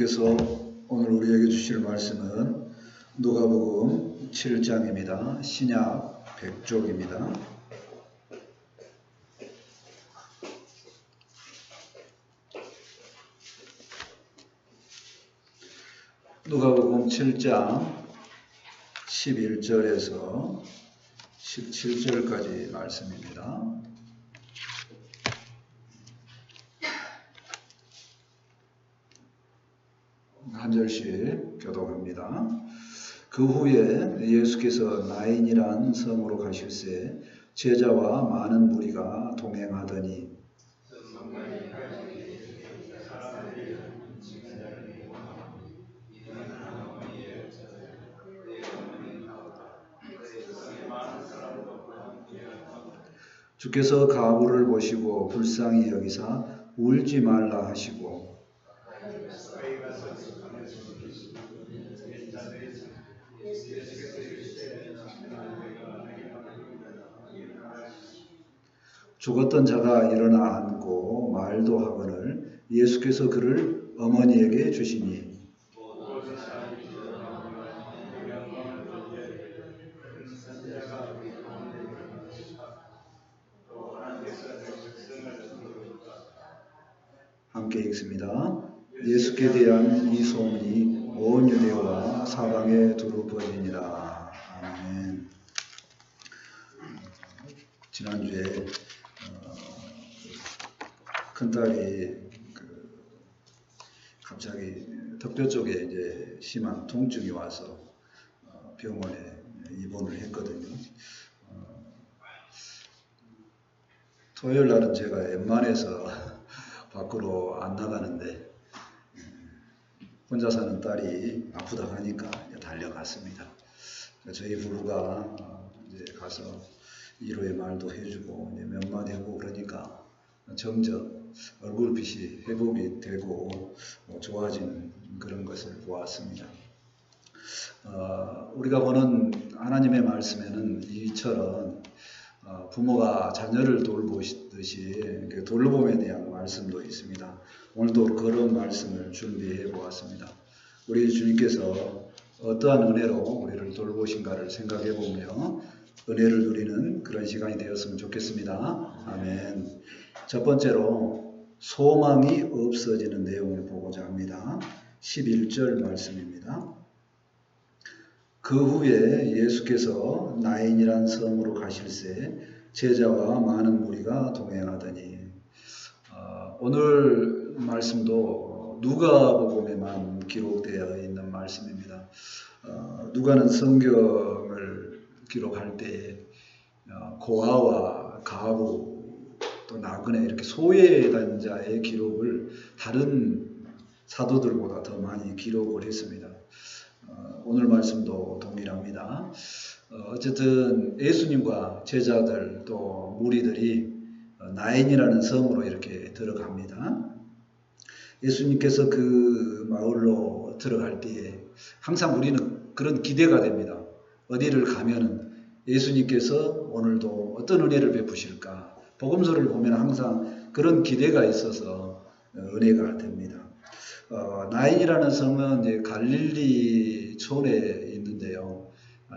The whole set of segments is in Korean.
하나님께서 오늘 우리에게 주실 말씀은 누가복음 7장입니다. 신약 100쪽입니다. 누가복음 7장 11절에서 17절까지 말씀입니다. 한 절씩 교독합니다. 그 후에 예수께서 나인이란 섬으로 가실새 제자와 많은 무리가 동행하더니 주께서 가부를 보시고 불쌍히 여기사 울지 말라 하시고 죽었던 자가 일어나 앉고 말도 하거늘 예수께서 그를 어머니에게 주시니 함께 읽습니다. 예수께 대한 이 소문이 온 유대와 사방에 두루 퍼지니라. 아멘. 지난주에 큰딸이 갑자기 턱뼈 쪽에 이제 심한 통증이 와서 병원에 입원을 했거든요. 토요일 날은 제가 웬만해서 밖으로 안 나가는데 혼자 사는 딸이 아프다 하니까 달려갔습니다. 저희 부부가 이제 가서 위로의 말도 해주고 이제 몇 마디 하고 그러니까 점점 얼굴빛이 회복이 되고 좋아진 그런 것을 보았습니다. 우리가 보는 하나님의 말씀에는 이처럼 부모가 자녀를 돌보듯이 돌봄에 대한 말씀도 있습니다. 오늘도 그런 말씀을 준비해 보았습니다. 우리 주님께서 어떠한 은혜로 우리를 돌보신가를 생각해 보며 은혜를 누리는 그런 시간이 되었으면 좋겠습니다. 아멘. 첫 번째로 소망이 없어지는 내용을 보고자 합니다. 11절 말씀입니다. 그 후에 예수께서 나인이란 섬으로 가실새 제자와 많은 무리가 동행하더니 오늘 말씀도 누가복음에만 기록되어 있는 말씀입니다. 누가는 성경을 기록할 때 고아와 가부 또 나그네 이렇게 소외된 자의 기록을 다른 사도들보다 더 많이 기록을 했습니다. 오늘 말씀도 동일합니다. 어쨌든 예수님과 제자들 또 무리들이 나인이라는 섬으로 이렇게 들어갑니다. 예수님께서 그 마을로 들어갈 때에 항상 우리는 그런 기대가 됩니다. 어디를 가면은 예수님께서 오늘도 어떤 은혜를 베푸실까? 복음서를 보면 항상 그런 기대가 있어서 은혜가 됩니다. 나인이라는 성은 이제 갈릴리 촌에 있는데요.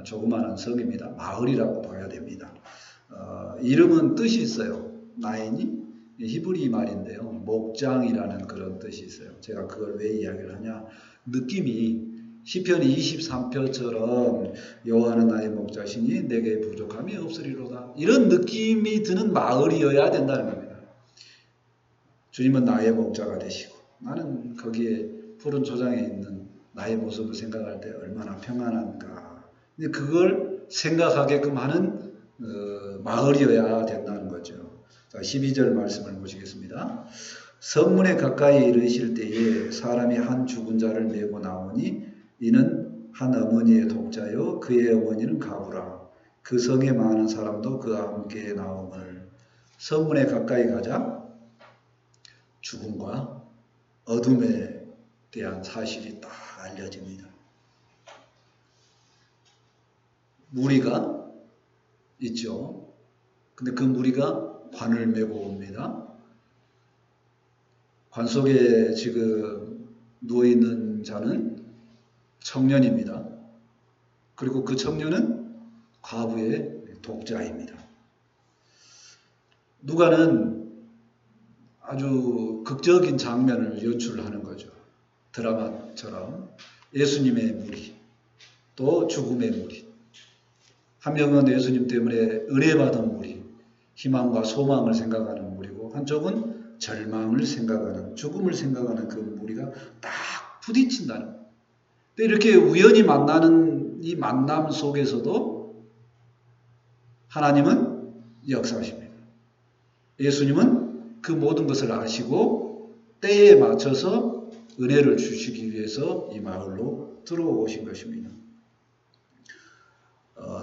조그마한 성입니다. 마을이라고 봐야 됩니다. 이름은 뜻이 있어요. 나인이 히브리 말인데요. 목장이라는 그런 뜻이 있어요. 제가 그걸 왜 이야기를 하냐. 느낌이 시편 23편처럼 여호와는 나의 목자시니 내게 부족함이 없으리로다. 이런 느낌이 드는 마을이어야 된다는 겁니다. 주님은 나의 목자가 되시고 나는 거기에 푸른 초장에 있는 나의 모습을 생각할 때 얼마나 평안한가. 근데 그걸 생각하게끔 하는 마을이어야 된다는 거죠. 자, 12절 말씀을 보시겠습니다. 성문에 가까이 이르실 때에 사람이 한 죽은 자를 메고 나오니 이는 한 어머니의 독자요 그의 어머니는 가부라. 그 성에 많은 사람도 그와 함께 나오거늘. 성문에 가까이 가자 죽음과 어둠에 대한 사실이 딱 알려집니다. 무리가 있죠. 근데 그 무리가 관을 메고 옵니다. 관 속에 지금 누워있는 자는 청년입니다. 그리고 그 청년은 과부의 독자입니다. 누가는 아주 극적인 장면을 연출하는 거죠. 드라마처럼 예수님의 무리, 또 죽음의 무리. 한 명은 예수님 때문에 은혜받은 무리, 희망과 소망을 생각하는 무리고, 한쪽은 절망을 생각하는, 죽음을 생각하는 그 무리가 딱 부딪힌다는 거예요. 이렇게 우연히 만나는 이 만남 속에서도 하나님은 역사하십니다. 예수님은 그 모든 것을 아시고 때에 맞춰서 은혜를 주시기 위해서 이 마을로 들어오신 것입니다.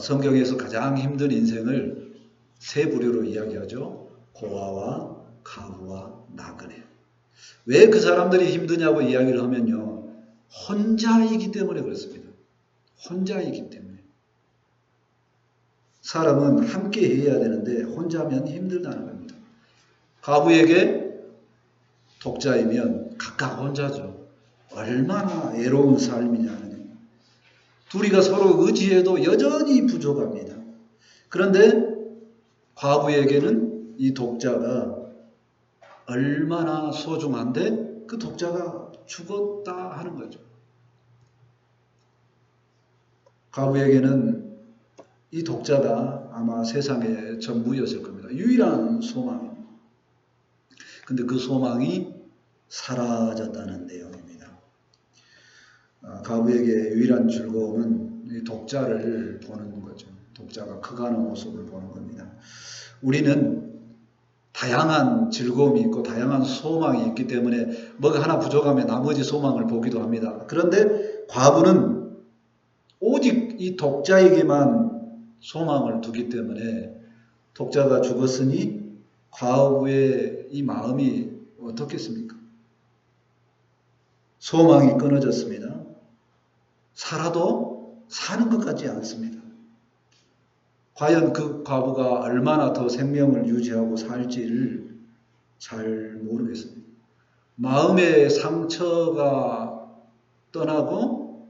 성경에서 가장 힘든 인생을 세 부류로 이야기하죠. 고아와 가부와 나그네. 왜 그 사람들이 힘드냐고 이야기를 하면요, 혼자이기 때문에 그렇습니다. 혼자이기 때문에. 사람은 함께 해야 되는데 혼자면 힘들다는 겁니다. 가부에게 독자이면 각각 혼자죠. 얼마나 애로운 삶이냐는 거예요. 둘이가 서로 의지해도 여전히 부족합니다. 그런데 과부에게는 이 독자가 얼마나 소중한데 그 독자가 죽었다 하는 거죠. 과부에게는 이 독자가 아마 세상의 전부였을 겁니다. 유일한 소망입니다. 근데 그 소망이 사라졌다는 내용입니다. 과부에게 유일한 즐거움은 이 독자를 보는 거죠. 독자가 커가는 모습을 보는 겁니다. 우리는 다양한 즐거움이 있고 다양한 소망이 있기 때문에 뭐가 하나 부족하면 나머지 소망을 보기도 합니다. 그런데 과부는 오직 이 독자에게만 소망을 두기 때문에 독자가 죽었으니 과부의 이 마음이 어떻겠습니까? 소망이 끊어졌습니다. 살아도 사는 것 같지 않습니다. 과연 그 과부가 얼마나 더 생명을 유지하고 살지를 잘 모르겠습니다. 마음의 상처가 떠나고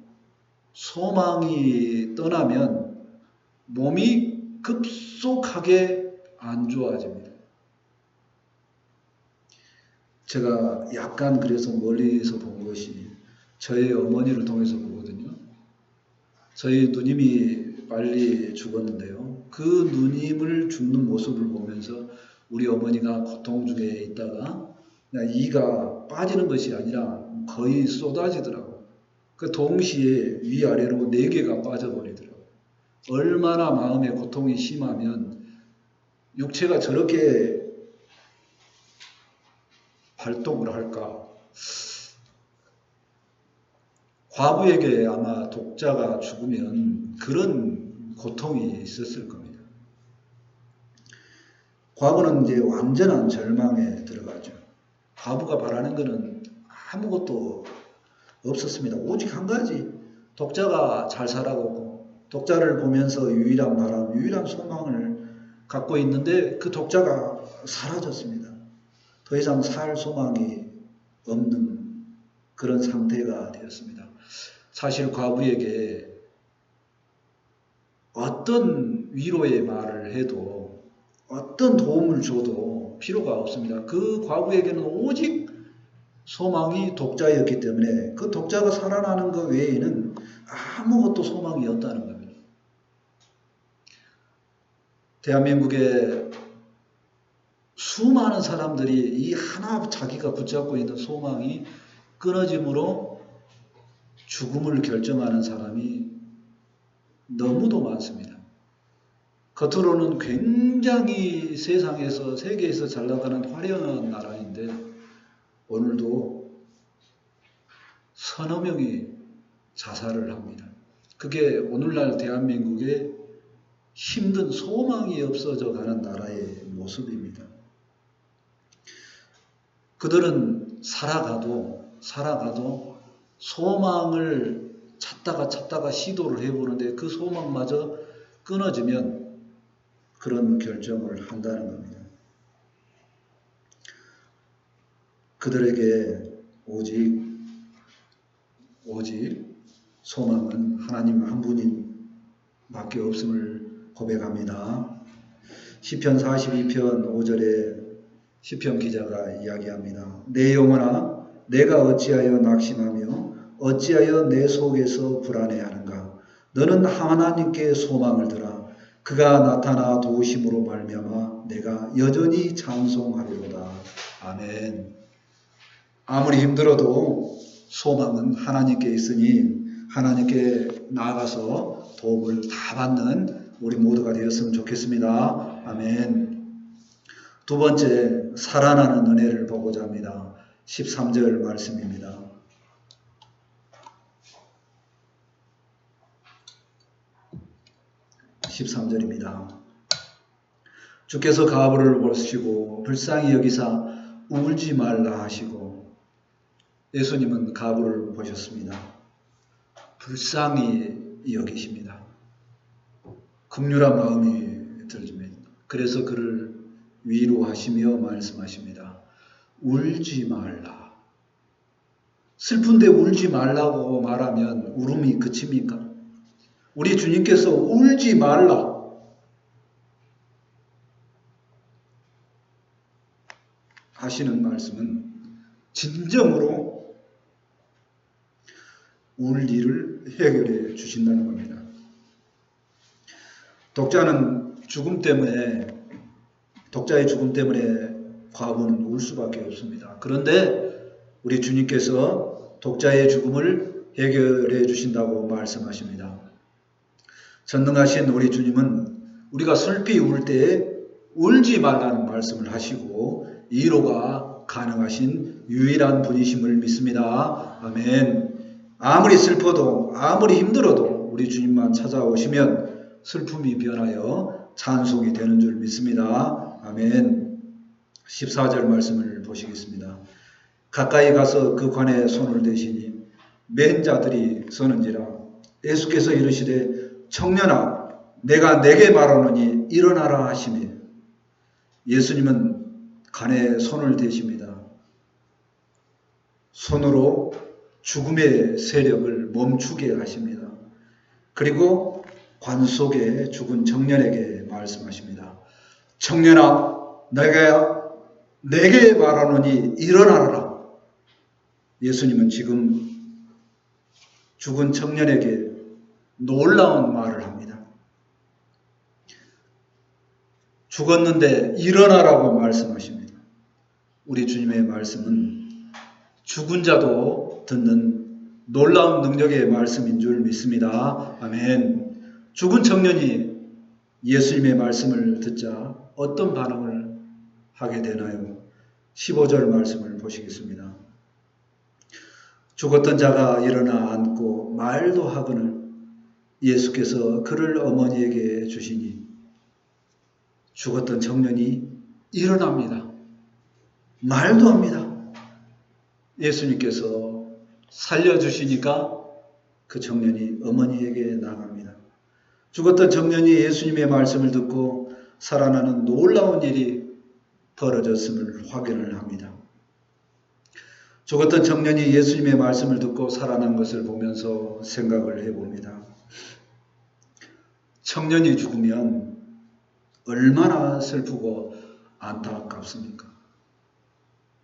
소망이 떠나면 몸이 급속하게 안 좋아집니다. 제가 약간 그래서 멀리서 본 것이 저희 어머니를 통해서 보거든요. 저희 누님이 빨리 죽었는데요. 그 누님을 죽는 모습을 보면서 우리 어머니가 고통 중에 있다가 그냥 이가 빠지는 것이 아니라 거의 쏟아지더라고요. 그 동시에 위아래로 4개가 빠져버리더라고요. 얼마나 마음의 고통이 심하면 육체가 저렇게 활동을 할까? 과부에게 아마 독자가 죽으면 그런 고통이 있었을 겁니다. 과부는 이제 완전한 절망에 들어가죠. 과부가 바라는 것은 아무것도 없었습니다. 오직 한 가지, 독자가 잘 살아가고 독자를 보면서 유일한 바람, 유일한 소망을 갖고 있는데 그 독자가 사라졌습니다. 더 이상 살 소망이 없는 그런 상태가 되었습니다. 사실 과부에게 어떤 위로의 말을 해도 어떤 도움을 줘도 필요가 없습니다. 그 과부에게는 오직 소망이 독자였기 때문에 그 독자가 살아나는 것 외에는 아무것도 소망이 없다는 겁니다. 대한민국에 수많은 사람들이 이 하나 자기가 붙잡고 있는 소망이 끊어짐으로 죽음을 결정하는 사람이 너무도 많습니다. 겉으로는 굉장히 세상에서 세계에서 잘 나가는 화려한 나라인데 오늘도 서너 명이 자살을 합니다. 그게 오늘날 대한민국의 힘든 소망이 없어져 가는 나라의 모습입니다. 그들은 살아가도 소망을 찾다가 시도를 해보는데 그 소망마저 끊어지면 그런 결정을 한다는 겁니다. 그들에게 오직 오직 소망은 하나님 한 분밖에 없음을 고백합니다. 시편 42편 5절에 시편 기자가 이야기합니다. 내 영혼아 내가 어찌하여 낙심하며 어찌하여 내 속에서 불안해하는가. 너는 하나님께 소망을 두라. 그가 나타나 도우심으로 말미암아 내가 여전히 찬송하리로다. 아멘. 아무리 힘들어도 소망은 하나님께 있으니 하나님께 나아가서 도움을 다 받는 우리 모두가 되었으면 좋겠습니다. 아멘. 두 번째, 살아나는 은혜를 보고자 합니다. 13절 말씀입니다. 13절입니다. 주께서 가부를 보시고 불쌍히 여기사 울지 말라 하시고, 예수님은 가부를 보셨습니다. 불쌍히 여기십니다. 긍휼한 마음이 들집니다. 그래서 그를 위로하시며 말씀하십니다. 울지 말라. 슬픈데 울지 말라고 말하면 울음이 그칩니까? 우리 주님께서 울지 말라 하시는 말씀은 진정으로 울 일을 해결해 주신다는 겁니다. 독자의 죽음 때문에 과부는 울 수밖에 없습니다. 그런데 우리 주님께서 독자의 죽음을 해결해 주신다고 말씀하십니다. 전능하신 우리 주님은 우리가 슬피 울 때에 울지 말라는 말씀을 하시고 위로가 가능하신 유일한 분이심을 믿습니다. 아멘. 아무리 슬퍼도 아무리 힘들어도 우리 주님만 찾아오시면 슬픔이 변하여 찬송이 되는 줄 믿습니다. 아멘. 14절 말씀을 보시겠습니다. 가까이 가서 그 관에 손을 대시니 맨 자들이 서는지라. 예수께서 이르시되 청년아 내가 네게 말하노니 일어나라 하시며, 예수님은 관에 손을 대십니다. 손으로 죽음의 세력을 멈추게 하십니다. 그리고 관 속에 죽은 청년에게 말씀하십니다. 청년아 내가 네게 말하노니 일어나라. 예수님은 지금 죽은 청년에게 놀라운 말을 합니다. 죽었는데 일어나라고 말씀하십니다. 우리 주님의 말씀은 죽은 자도 듣는 놀라운 능력의 말씀인 줄 믿습니다. 아멘. 죽은 청년이 예수님의 말씀을 듣자 어떤 반응을 하게 되나요? 15절 말씀을 보시겠습니다. 죽었던 자가 일어나 앉고 말도 하거늘 예수께서 그를 어머니에게 주시니 죽었던 청년이 일어납니다. 말도 합니다. 예수님께서 살려주시니까 그 청년이 어머니에게 나갑니다. 죽었던 청년이 예수님의 말씀을 듣고 살아나는 놀라운 일이 벌어졌음을 확인을 합니다. 죽었던 청년이 예수님의 말씀을 듣고 살아난 것을 보면서 생각을 해봅니다. 청년이 죽으면 얼마나 슬프고 안타깝습니까?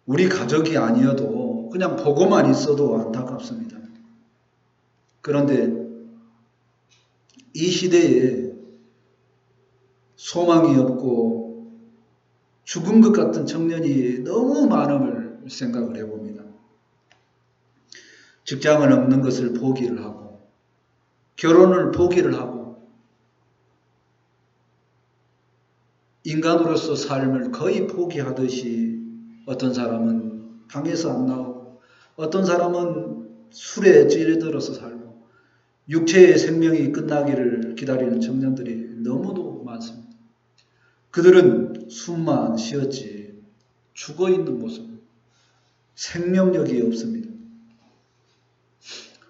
우리 가족이 아니어도 그냥 보고만 있어도 안타깝습니다. 그런데 이 시대에 소망이 없고 죽은 것 같은 청년이 너무 많음을 생각을 해봅니다. 직장을 얻는 것을 포기를 하고 결혼을 포기를 하고 인간으로서 삶을 거의 포기하듯이 어떤 사람은 방에서 안 나오고 어떤 사람은 술에 찌들어서 살고 육체의 생명이 끝나기를 기다리는 청년들이 너무도 많습니다. 그들은 숨만 쉬었지 죽어있는 모습, 생명력이 없습니다.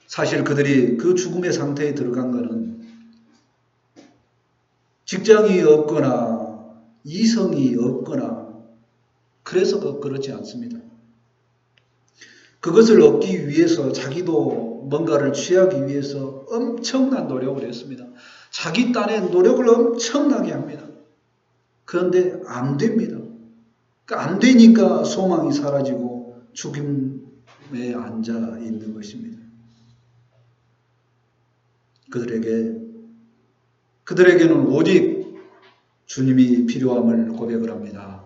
사실 그들이 그 죽음의 상태에 들어간 것은 직장이 없거나 이성이 없거나 그래서 그렇지 않습니다. 그것을 얻기 위해서 자기도 뭔가를 취하기 위해서 엄청난 노력을 했습니다. 자기 딴에 노력을 엄청나게 합니다. 그런데 안 됩니다. 그러니까 안 되니까 소망이 사라지고 죽음에 앉아 있는 것입니다. 그들에게는 오직 주님이 필요함을 고백을 합니다.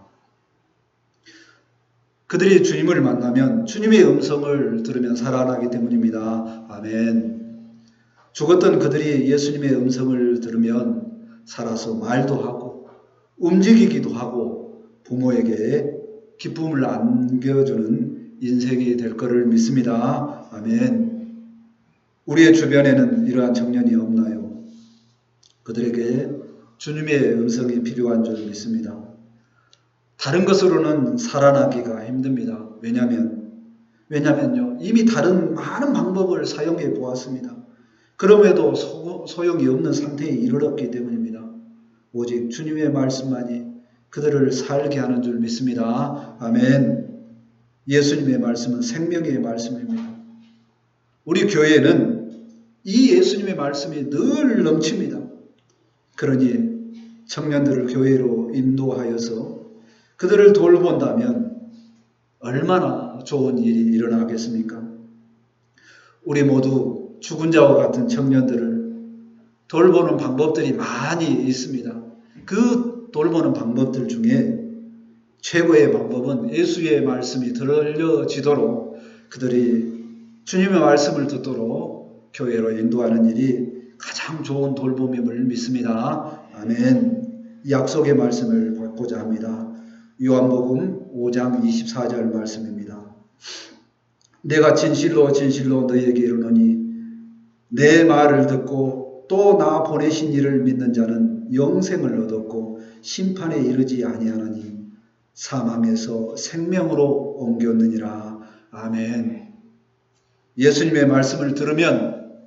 그들이 주님을 만나면 주님의 음성을 들으면 살아나기 때문입니다. 아멘. 죽었던 그들이 예수님의 음성을 들으면 살아서 말도 하고 움직이기도 하고 부모에게 기쁨을 안겨주는 인생이 될 것을 믿습니다. 아멘. 우리의 주변에는 이러한 청년이 없나요? 그들에게 주님의 음성이 필요한 줄 믿습니다. 다른 것으로는 살아나기가 힘듭니다. 왜냐면요. 이미 다른 많은 방법을 사용해 보았습니다. 그럼에도 소용이 없는 상태에 이르렀기 때문입니다. 오직 주님의 말씀만이 그들을 살게 하는 줄 믿습니다. 아멘. 예수님의 말씀은 생명의 말씀입니다. 우리 교회는 이 예수님의 말씀이 늘 넘칩니다. 그러니 청년들을 교회로 인도하여서 그들을 돌본다면 얼마나 좋은 일이 일어나겠습니까? 우리 모두 죽은 자와 같은 청년들을 돌보는 방법들이 많이 있습니다. 그 돌보는 방법들 중에 최고의 방법은 예수의 말씀이 들려지도록 그들이 주님의 말씀을 듣도록 교회로 인도하는 일이 가장 좋은 돌봄임을 믿습니다. 아멘. 이 약속의 말씀을 받고자 합니다. 요한복음 5장 24절 말씀입니다. 내가 진실로 진실로 너희에게 이르노니 내 말을 듣고 또 나 보내신 이를 믿는 자는 영생을 얻었고 심판에 이르지 아니하나니 사망에서 생명으로 옮겼느니라. 아멘. 예수님의 말씀을 들으면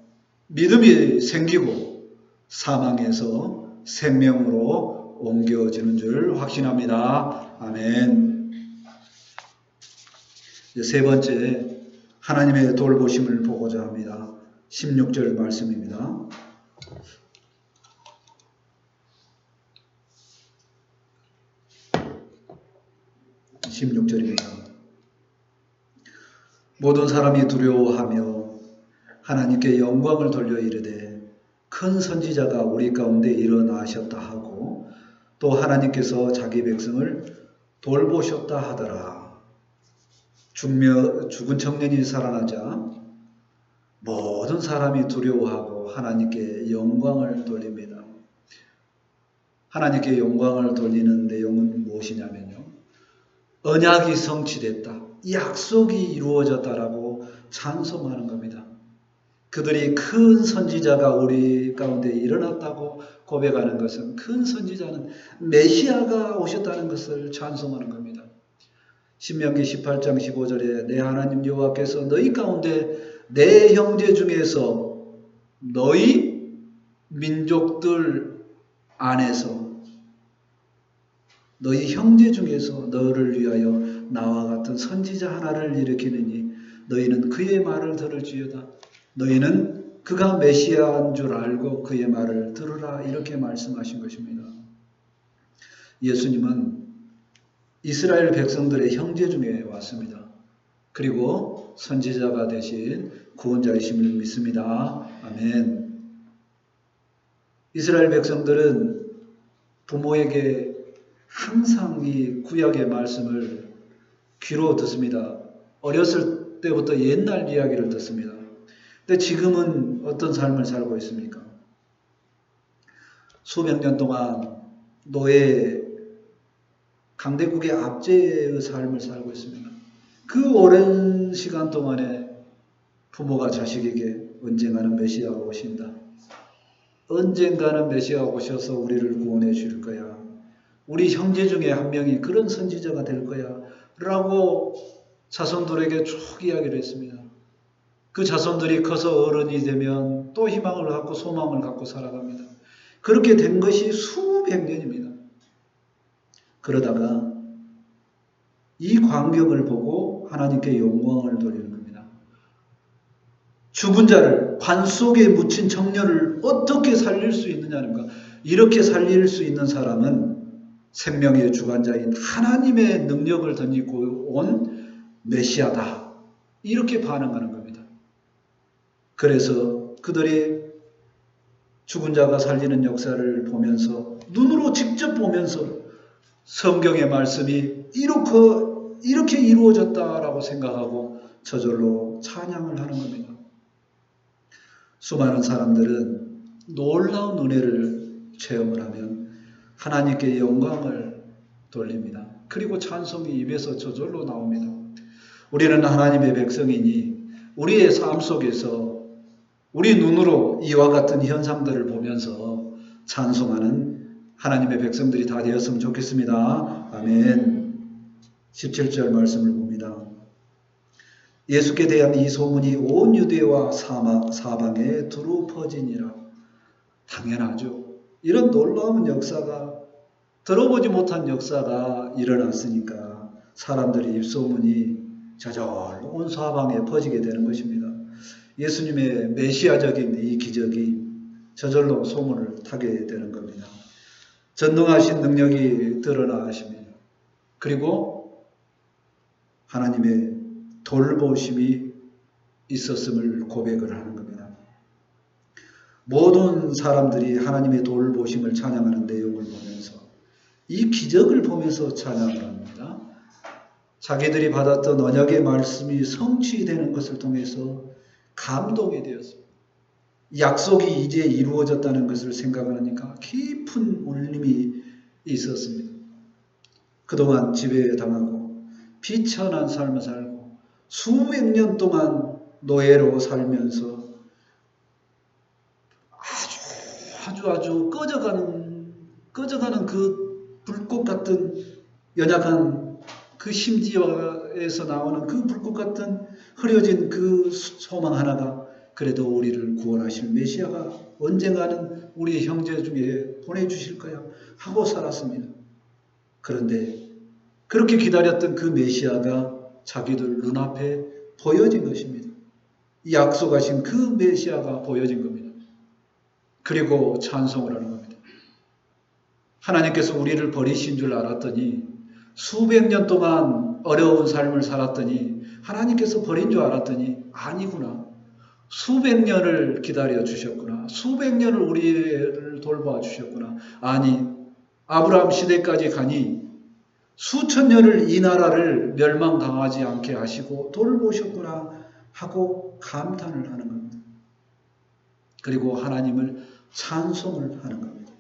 믿음이 생기고 사망에서 생명으로 옮겨지는 줄 확신합니다. 아멘. 세 번째, 하나님의 돌보심을 보고자 합니다. 16절 말씀입니다. 16절입니다. 모든 사람이 두려워하며 하나님께 영광을 돌려 이르되 큰 선지자가 우리 가운데 일어나셨다 하고 또 하나님께서 자기 백성을 돌보셨다 하더라. 죽은 청년이 살아나자 모든 사람이 두려워하고 하나님께 영광을 돌립니다. 하나님께 영광을 돌리는 내용은 무엇이냐면요. 언약이 성취됐다. 약속이 이루어졌다라고 찬송하는 겁니다. 그들이 큰 선지자가 우리 가운데 일어났다고 고백하는 것은 큰 선지자는 메시아가 오셨다는 것을 찬송하는 겁니다. 신명기 18장 15절에 내 하나님 여호와께서 너희 가운데 내 형제 중에서 너희 민족들 안에서 너희 형제 중에서 너를 위하여 나와 같은 선지자 하나를 일으키느니 너희는 그의 말을 들을지어다. 너희는 그가 메시아인 줄 알고 그의 말을 들으라. 이렇게 말씀하신 것입니다. 예수님은 이스라엘 백성들의 형제 중에 왔습니다. 그리고 선지자가 되신 구원자이심을 믿습니다. 아멘. 이스라엘 백성들은 부모에게 항상 이 구약의 말씀을 귀로 듣습니다. 어렸을 때부터 옛날 이야기를 듣습니다. 근데 지금은 어떤 삶을 살고 있습니까? 수백 년 동안 노예 강대국의 압제의 삶을 살고 있습니다. 그 오랜 시간 동안에 부모가 자식에게 언젠가는 메시아가 오신다. 언젠가는 메시아가 오셔서 우리를 구원해 줄 거야. 우리 형제 중에 한 명이 그런 선지자가 될 거야. 라고 자손들에게 쭉 이야기를 했습니다. 그 자손들이 커서 어른이 되면 또 희망을 갖고 소망을 갖고 살아갑니다. 그렇게 된 것이 수백 년입니다. 그러다가 이 광경을 보고 하나님께 영광을 돌리는 겁니다. 죽은 자를, 관 속에 묻힌 청년을 어떻게 살릴 수 있느냐는 것. 이렇게 살릴 수 있는 사람은 생명의 주관자인 하나님의 능력을 덧입고 온 메시아다. 이렇게 반응하는 겁니다. 그래서 그들이 죽은 자가 살리는 역사를 보면서, 눈으로 직접 보면서 성경의 말씀이 이렇게 이루어졌다라고 생각하고 저절로 찬양을 하는 겁니다. 수많은 사람들은 놀라운 은혜를 체험을 하면 하나님께 영광을 돌립니다. 그리고 찬송이 입에서 저절로 나옵니다. 우리는 하나님의 백성이니 우리의 삶 속에서 우리 눈으로 이와 같은 현상들을 보면서 찬송하는 하나님의 백성들이 다 되었으면 좋겠습니다. 아멘. 17절 말씀을 봅니다. 예수께 대한 이 소문이 온 유대와 사방에 두루 퍼지니라. 당연하죠. 이런 놀라운 역사가, 들어보지 못한 역사가 일어났으니까 사람들의 입소문이 저절로 온 사방에 퍼지게 되는 것입니다. 예수님의 메시아적인 이 기적이 저절로 소문을 타게 되는 겁니다. 전능하신 능력이 드러나십니다. 그리고 하나님의 돌보심이 있었음을 고백을 하는 겁니다. 모든 사람들이 하나님의 돌보심을 찬양하는 내용을 보면서, 이 기적을 보면서 찬양을 합니다. 자기들이 받았던 언약의 말씀이 성취되는 것을 통해서 감동이 되었습니다. 약속이 이제 이루어졌다는 것을 생각하니까 깊은 울림이 있었습니다. 그동안 지배당하고 비천한 삶을 살고 수백 년 동안 노예로 살면서 아주 꺼져가는 그 불꽃 같은 연약한 그 심지어에서 나오는 그 불꽃 같은 흐려진 그 소망 하나가, 그래도 우리를 구원하실 메시아가 언젠가는 우리 형제 중에 보내주실 거야 하고 살았습니다. 그런데 그렇게 기다렸던 그 메시아가 자기들 눈앞에 보여진 것입니다. 약속하신 그 메시아가 보여진 겁니다. 그리고 찬송을 하는 겁니다. 하나님께서 우리를 버리신 줄 알았더니, 수백 년 동안 어려운 삶을 살았더니 하나님께서 버린 줄 알았더니 아니구나. 수백 년을 기다려 주셨구나. 수백 년을 우리를 돌봐 주셨구나. 아니, 아브라함 시대까지 가니 수천 년을 이 나라를 멸망당하지 않게 하시고 돌보셨구나 하고 감탄을 하는 겁니다. 그리고 하나님을 찬송을 하는 겁니다.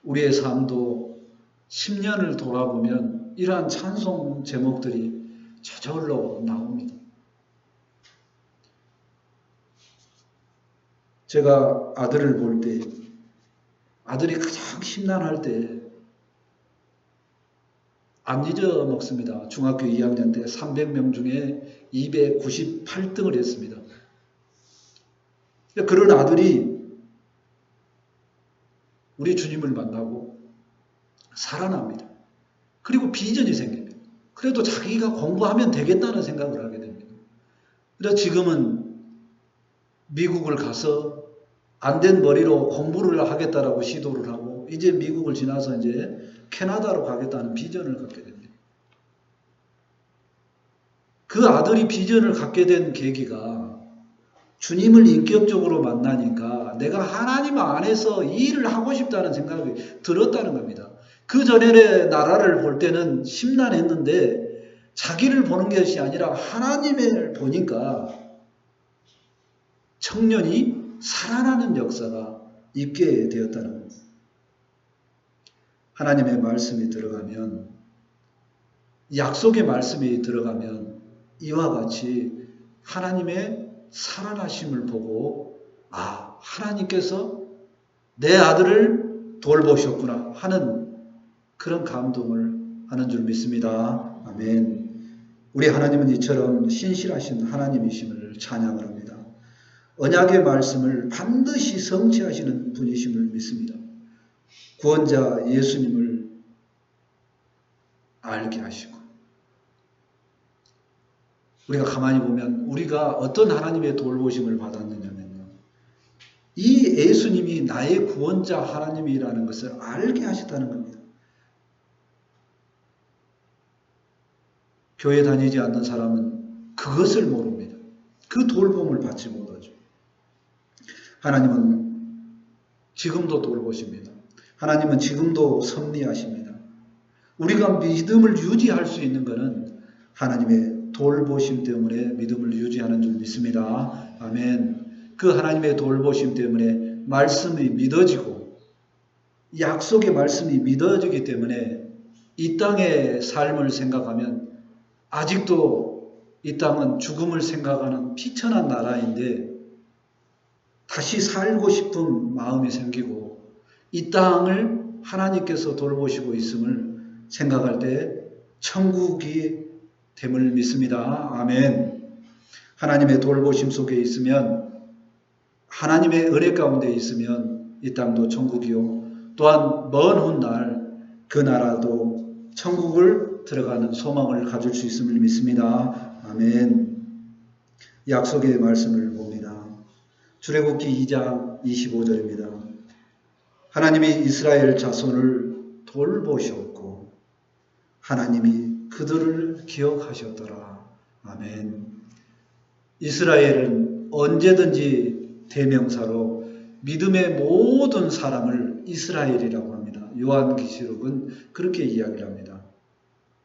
우리의 삶도 10년을 돌아보면 이러한 찬송 제목들이 저절로 나옵니다. 제가 아들을 볼 때, 아들이 가장 심란할 때 안 잊어먹습니다. 중학교 2학년 때 300명 중에 298등을 했습니다. 그런 아들이 우리 주님을 만나고 살아납니다. 그리고 비전이 생깁니다. 그래도 자기가 공부하면 되겠다는 생각을 하게 됩니다. 그래서 지금은 미국을 가서 안 된 머리로 공부를 하겠다라고 시도를 하고, 이제 미국을 지나서 이제 캐나다로 가겠다는 비전을 갖게 됩니다. 그 아들이 비전을 갖게 된 계기가 주님을 인격적으로 만나니까 내가 하나님 안에서 이 일을 하고 싶다는 생각이 들었다는 겁니다. 그 전에 나라를 볼 때는 심란했는데 자기를 보는 것이 아니라 하나님을 보니까 청년이 살아나는 역사가 있게 되었다는 겁니다. 하나님의 말씀이 들어가면, 약속의 말씀이 들어가면 이와 같이 하나님의 살아나심을 보고, 아, 하나님께서 내 아들을 돌보셨구나 하는 그런 감동을 하는 줄 믿습니다. 아멘. 우리 하나님은 이처럼 신실하신 하나님이심을 찬양을 합니다. 언약의 말씀을 반드시 성취하시는 분이심을 믿습니다. 구원자 예수님을 알게 하시고, 우리가 가만히 보면 우리가 어떤 하나님의 돌보심을 받았느냐면요, 이 예수님이 나의 구원자 하나님이라는 것을 알게 하셨다는 겁니다. 교회 다니지 않는 사람은 그것을 모릅니다. 그 돌봄을 받지 못하죠. 하나님은 지금도 돌보십니다. 하나님은 지금도 섭리하십니다. 우리가 믿음을 유지할 수 있는 것은 하나님의 돌보심 때문에 믿음을 유지하는 줄 믿습니다. 아멘. 그 하나님의 돌보심 때문에 말씀이 믿어지고, 약속의 말씀이 믿어지기 때문에 이 땅의 삶을 생각하면 아직도 이 땅은 죽음을 생각하는 비천한 나라인데 다시 살고 싶은 마음이 생기고, 이 땅을 하나님께서 돌보시고 있음을 생각할 때 천국이 됨을 믿습니다. 아멘. 하나님의 돌보심 속에 있으면, 하나님의 은혜 가운데 있으면 이 땅도 천국이요, 또한 먼 훗날 그 나라도 천국을 들어가는 소망을 가질 수 있음을 믿습니다. 아멘. 약속의 말씀을 봅니다. 출애굽기 2장 25절입니다. 하나님이 이스라엘 자손을 돌보셨고 하나님이 그들을 기억하셨더라. 아멘. 이스라엘은 언제든지 대명사로 믿음의 모든 사람을 이스라엘이라고 합니다. 요한계시록은 그렇게 이야기를 합니다.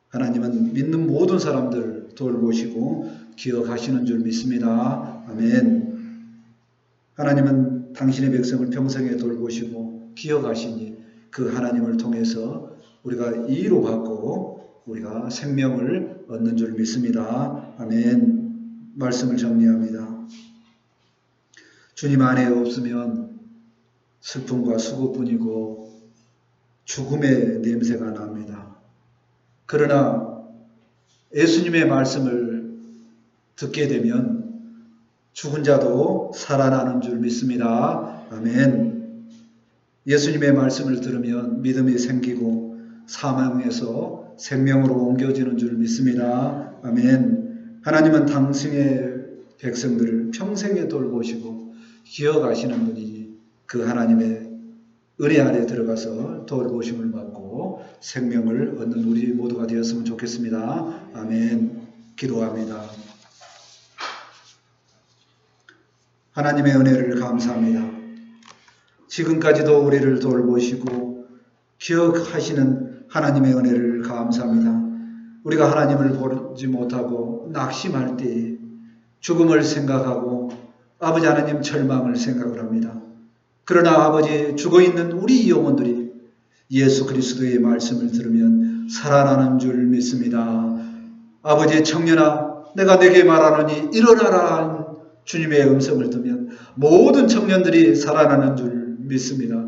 하나님은 믿는 모든 사람들 돌보시고 기억하시는 줄 믿습니다. 아멘. 하나님은 당신의 백성을 평생에 돌보시고 기억하시니 그 하나님을 통해서 우리가 이로 받고 우리가 생명을 얻는 줄 믿습니다. 아멘. 말씀을 정리합니다. 주님 안에 없으면 슬픔과 수고뿐이고 죽음의 냄새가 납니다. 그러나 예수님의 말씀을 듣게 되면 죽은 자도 살아나는 줄 믿습니다. 아멘. 예수님의 말씀을 들으면 믿음이 생기고 사망에서 생명으로 옮겨지는 줄 믿습니다. 아멘. 하나님은 당신의 백성들을 평생에 돌보시고 기억하시는 분이니 그 하나님의 은혜 아래 들어가서 돌보심을 받고 생명을 얻는 우리 모두가 되었으면 좋겠습니다. 아멘. 기도합니다. 하나님의 은혜를 감사합니다. 지금까지도 우리를 돌보시고 기억하시는 하나님의 은혜를 감사합니다. 우리가 하나님을 보지 못하고 낙심할 때에 죽음을 생각하고 아버지 하나님 절망을 생각을 합니다. 그러나 아버지 죽어있는 우리 영혼들이 예수 그리스도의 말씀을 들으면 살아나는 줄 믿습니다. 아버지 청년아 내가 내게 말하노니 일어나라 한 주님의 음성을 듣면 모든 청년들이 살아나는 줄 믿습니다.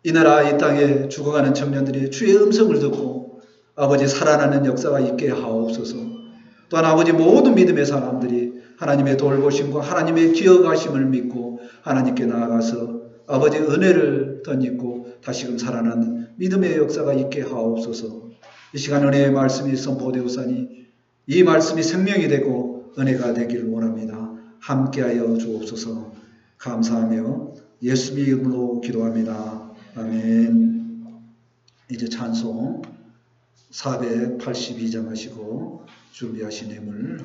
이 나라 이 땅에 죽어가는 청년들이 주의 음성을 듣고 아버지 살아나는 역사가 있게 하옵소서. 또한 아버지 모든 믿음의 사람들이 하나님의 돌보심과 하나님의 기억하심을 믿고 하나님께 나아가서 아버지 은혜를 덧입고 다시금 살아나는 믿음의 역사가 있게 하옵소서. 이 시간 은혜의 말씀이 선포되었사니 이 말씀이 생명이 되고 은혜가 되기를 원합니다. 함께하여 주옵소서. 감사하며 예수 이름으로 기도합니다. 아멘. 이제 찬송 482장 하시고 준비하신 예물